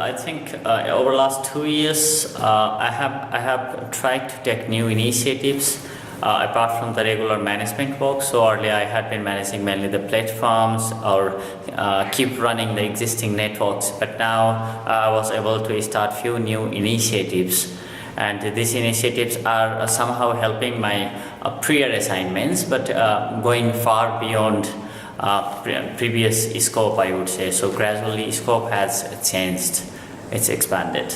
I think over the last 2 years, I have tried to take new initiatives apart from the regular management work. So earlier I had been managing mainly the platforms or keep running the existing networks, but now I was able to start few new initiatives, and these initiatives are somehow helping my prior assignments, but going far beyond previous scope, I would say. So gradually scope has changed, it's expanded.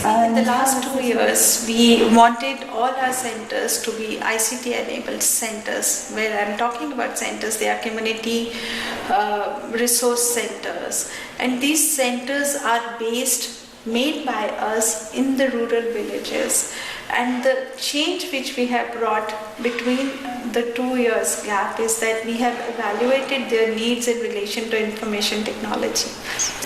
In the last 2 years, we wanted all our centers to be ICT-enabled centers. Where I'm talking about centers, they are community resource centers. And these centers are made by us in the rural villages. And the change which we have brought between the 2 years gap is that we have evaluated their needs in relation to information technology.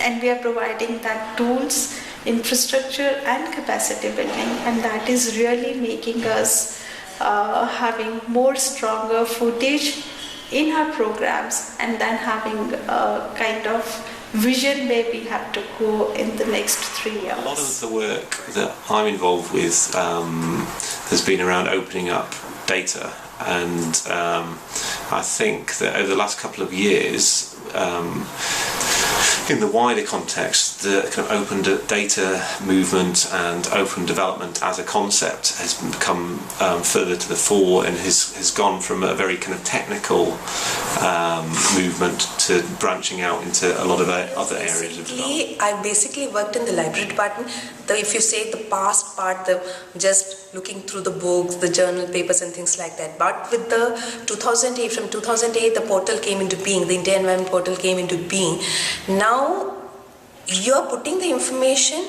And we are providing that tools, infrastructure and capacity building, and that is really making us having more stronger footage in our programs, and then having a kind of vision where we have to go in the next 3 years. A lot of the work that I'm involved with has been around opening up data, and I think that over the last couple of years, in the wider context, the kind of open data movement and open development as a concept has become further to the fore, and has gone from a very kind of technical movement to branching out into a lot of other areas of development. I basically worked in the library department. If you say the past part, just looking through the books, the journal papers and things like that. But with the 2008, from 2008 the portal came into being, the India Environment Portal came into being. Now you are putting the information,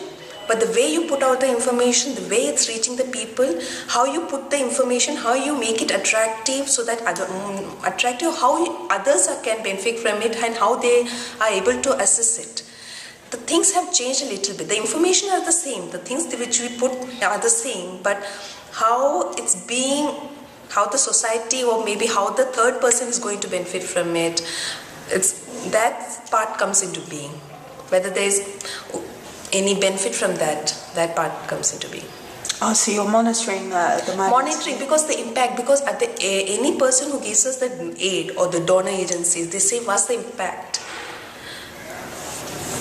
but the way you put out the information, the way it's reaching the people, how you put the information, how you make it attractive, so that how others can benefit from it, and how they are able to assess it. The things have changed a little bit. The information are the same, the things which we put are the same, but how it's being, how the society or maybe how the third person is going to benefit from it, that part comes into being. Whether there is any benefit from that part comes into being. Oh, so you're monitoring the monitoring, because the impact, because at any person who gives us the aid or the donor agencies, they say what's the impact?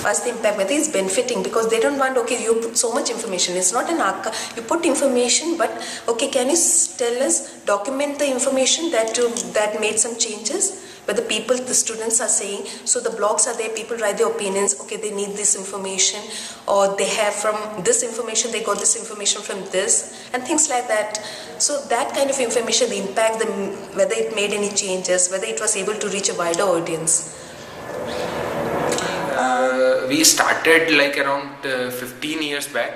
What's the impact, whether it's benefiting, because they don't want, okay, you put so much information, it's not an archive, you put information, but okay, can you tell us, document the information that made some changes, where the people, the students are saying, so the blogs are there, people write their opinions, okay, they need this information, or they have from this information, they got this information from this, and things like that. So that kind of information, the impact, whether it made any changes, whether it was able to reach a wider audience. We started like around 15 years back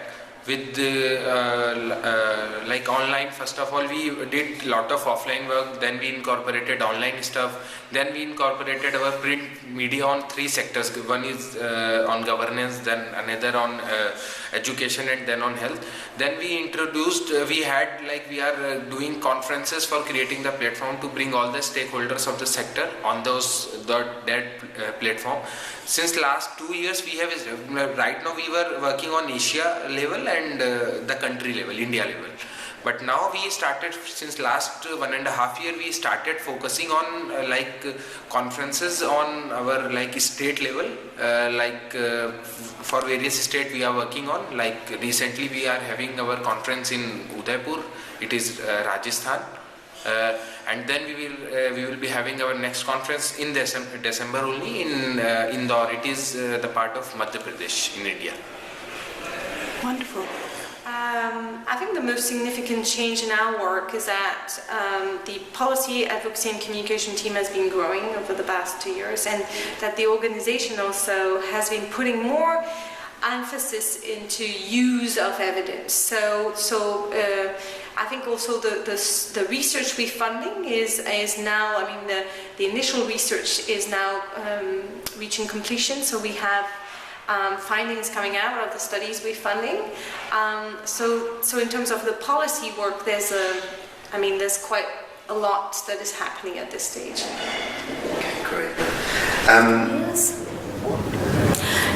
with like online. First of all, we did lot of offline work, then we incorporated online stuff, then we incorporated our print media on 3 sectors. One is on governance, then another on education, and then on health. Then we introduced, we are doing conferences for creating the platform to bring all the stakeholders of the sector on that platform. Since last 2 years, we have, right now we were working on Asia level and the country level, India level. But now we started, since last 1.5 years, we started focusing on conferences on our state level, for various states we are working on. Like recently we are having our conference in Udaipur, it is Rajasthan. And then we will be having our next conference in December only in Indore. It is the part of Madhya Pradesh in India. Wonderful. I think the most significant change in our work is that the policy, advocacy and communication team has been growing over the past 2 years, and that the organization also has been putting more emphasis into use of evidence. So I think also the research we're funding is now, I mean the initial research is now reaching completion, so we have findings coming out of the studies we're funding. So in terms of the policy work, there's quite a lot that is happening at this stage. Okay, great.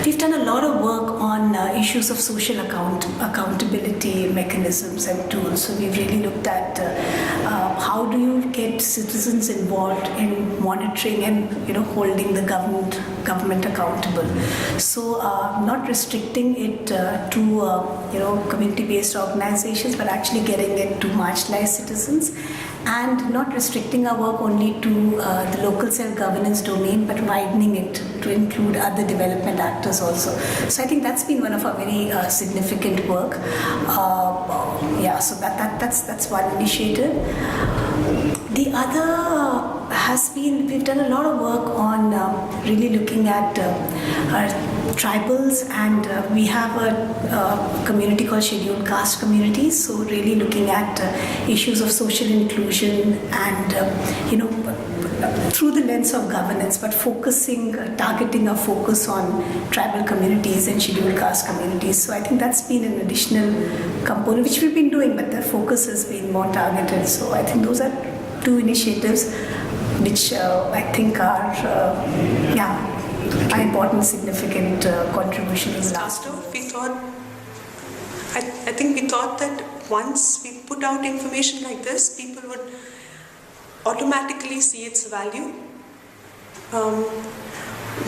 we've done a lot of work on issues of social accountability mechanisms and tools. So we've really looked at how do you get citizens involved in monitoring and holding the government accountable. So not restricting it to community-based organizations, but actually getting it to marginalized citizens, and not restricting our work only to the local self-governance domain, but widening it to include other development actors also. So I think that's been one of our very significant work. So that's one initiative. The other has been, we've done a lot of work on really looking at tribals, and we have a community called Scheduled Caste Communities. So really looking at issues of social inclusion and through the lens of governance, but targeting a focus on tribal communities and scheduled caste communities. So I think that's been an additional component which we've been doing, but the focus has been more targeted. So I think those are two initiatives which I think are important, significant contribution in the last year. I think we thought that once we put out information like this, people would automatically see its value.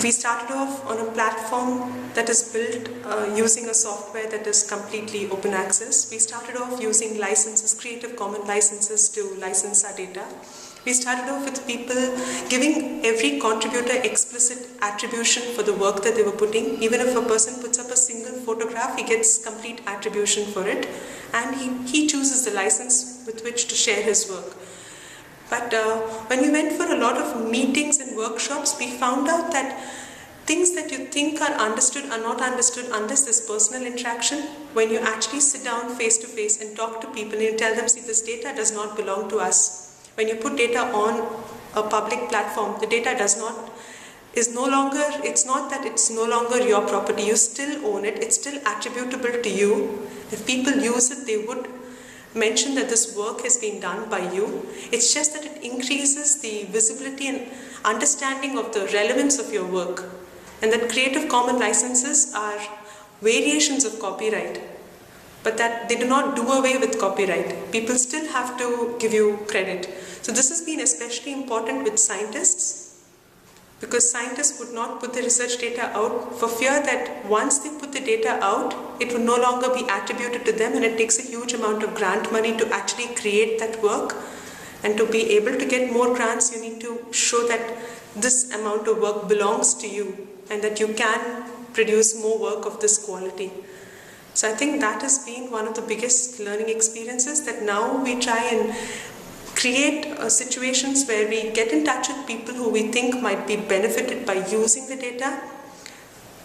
We started off on a platform that is built using a software that is completely open access. We started off using licenses, Creative Commons licenses to license our data. We started off with people giving every contributor explicit attribution for the work that they were putting. Even if a person puts up a single photograph, he gets complete attribution for it, and he chooses the license with which to share his work. But when we went for a lot of meetings and workshops, we found out that things that you think are understood are not understood unless there's personal interaction. When you actually sit down face to face and talk to people and you tell them, see, this data does not belong to us. When you put data on a public platform, the data it's not that it's no longer your property, you still own it, it's still attributable to you. If people use it, they would mention that this work has been done by you. It's just that it increases the visibility and understanding of the relevance of your work. And that Creative Commons licenses are variations of copyright, but that they do not do away with copyright. People still have to give you credit. So this has been especially important with scientists, because scientists would not put the research data out for fear that once they put the data out, it would no longer be attributed to them, and it takes a huge amount of grant money to actually create that work. And to be able to get more grants, you need to show that this amount of work belongs to you and that you can produce more work of this quality. So I think that has been one of the biggest learning experiences, that now we try and create situations where we get in touch with people who we think might be benefited by using the data,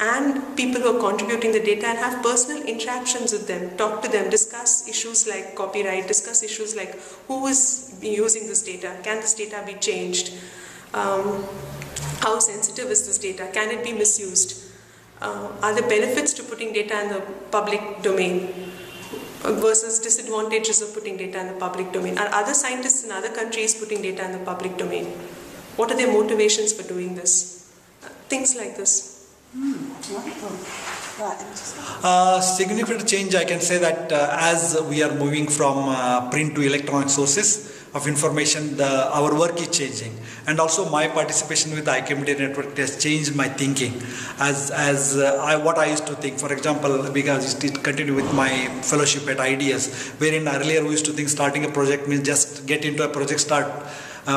and people who are contributing the data, and have personal interactions with them, talk to them, discuss issues like copyright, discuss issues like who is using this data, can this data be changed, how sensitive is this data, can it be misused, are there benefits to putting data in the public domain versus disadvantages of putting data in the public domain. Are other scientists in other countries putting data in the public domain? What are their motivations for doing this? Things like this. Significant change, I can say that as we are moving from print to electronic sources of information, our work is changing, and also my participation with the IK Media Network has changed my thinking. What I used to think, for example, because it continued with my fellowship at IDS, wherein earlier we used to think starting a project means just get into a project, start,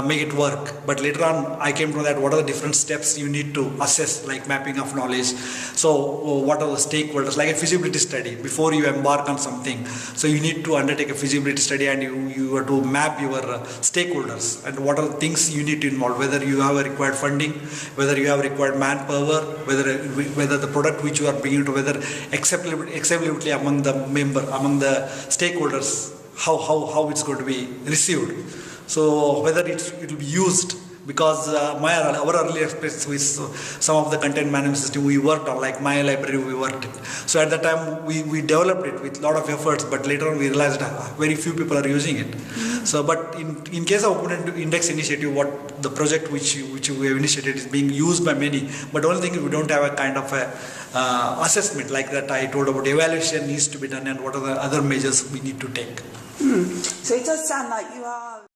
make it work. But later on, I came to know that what are the different steps you need to assess, like mapping of knowledge. So what are the stakeholders, like a feasibility study before you embark on something. So you need to undertake a feasibility study, and you have to map your stakeholders and what are the things you need to involve, whether you have a required funding, whether you have required manpower, whether the product which you are bringing to, whether acceptability among the stakeholders, how it's going to be received. So whether it will be used because our earlier experience with some of the content management system we worked on, like My Library we worked it. So at the time we developed it with a lot of efforts, but later on we realized very few people are using it. So but in case of Open Index initiative, what the project which we have initiated is being used by many, but only thing is we don't have a kind of a assessment like that I told about. Evaluation needs to be done, and what are the other measures we need to take. So it does sound like you are